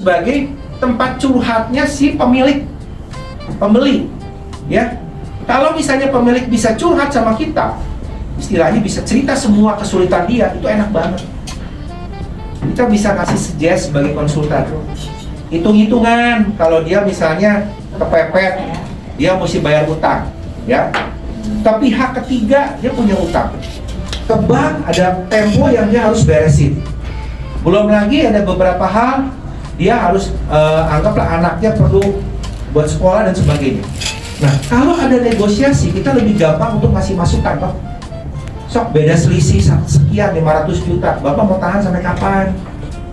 sebagai tempat curhatnya si pembeli, ya. Kalau misalnya pemilik bisa curhat sama kita, istilahnya bisa cerita semua kesulitan dia, itu enak banget. Kita bisa kasih suggest sebagai konsultan. Hitung-hitungan, kalau dia misalnya kepepet, dia mesti bayar utang, ya. Tapi pihak ketiga dia punya utang. Ke bank ada tempo yang dia harus beresin. Belum lagi ada beberapa hal dia harus anggaplah anaknya perlu buat sekolah dan sebagainya. Nah, kalau ada negosiasi, kita lebih gampang untuk ngasih masukan, Pak. Sok beda selisih sekian 500 juta. Bapak mau tahan sampai kapan?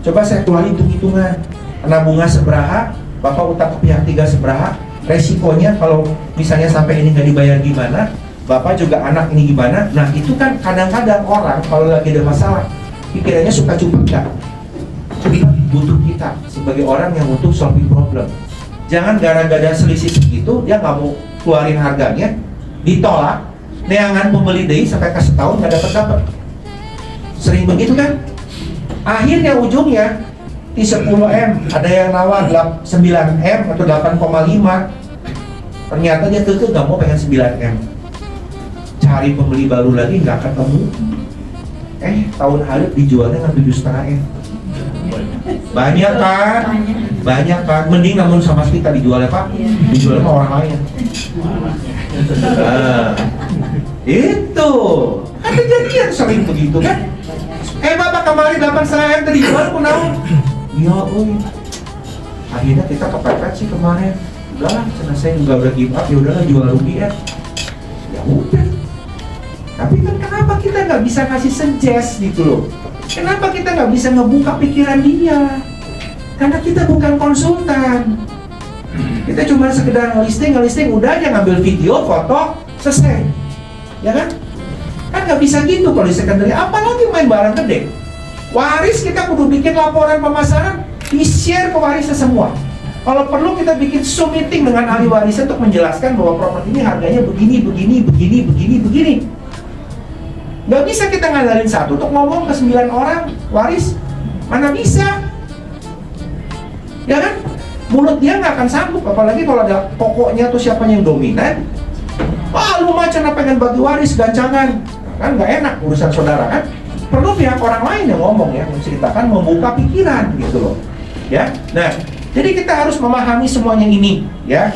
Coba saya keluar hitung-hitungan. Kena bunga seberapa, Bapak utang ke pihak tiga seberapa, resikonya kalau misalnya sampai ini nggak dibayar gimana, Bapak juga anak ini gimana. Nah, itu kan kadang-kadang orang kalau lagi ada masalah, pikirannya suka cupet. Butuh kita sebagai orang yang butuh solving problem. Jangan gara-gara selisih segitu dia nggak mau keluarin harganya, ditolak, neangan pembeli deh sampai kasih tahun nggak dapat. Sering begitu kan? Akhirnya ujungnya di 10M ada yang nawar 9M atau 8,5. Ternyata dia keke nggak mau, pengen 9M. Cari pembeli baru lagi nggak ketemu. Tahun hari dijualnya dengan 7,5M. Banyak kan, mending namun sama kita dijual ya Pak, dijual sama orang lain. Itu kan kejadian sering begitu kan. Bapak kemarin 8,5M tadi dijual pun naon. Iya, akhirnya kita kepepet sih kemarin. Udahlah, karena saya juga udah give up, ya udahlah jual rugi ya. Ya udah. Tapi kan kenapa kita nggak bisa kasih suggest gitu loh? Kenapa kita nggak bisa ngebuka pikiran dia? Karena kita bukan konsultan. Kita cuma sekedar ngelisting, udah aja ngambil video, foto, selesai. Ya kan? Kan nggak bisa gitu kalau di secondary. Apalagi main barang gede. Waris kita kudu bikin laporan pemasaran, di-share ke warisnya semua. Kalau perlu kita bikin Zoom meeting dengan ahli waris untuk menjelaskan bahwa properti ini harganya begini. Nggak bisa kita ngandalin satu untuk ngomong ke 9 orang waris, mana bisa? Ya kan? Mulut dia nggak akan sanggup, apalagi kalau ada pokoknya tuh siapa yang dominan. Wah, lu macan pengen bagi waris gancangan, kan nggak enak urusan saudara kan? Perlu pihak orang lain yang ngomong ya, menceritakan, membuka pikiran gitu loh. Ya, nah, jadi kita harus memahami semuanya ini, ya.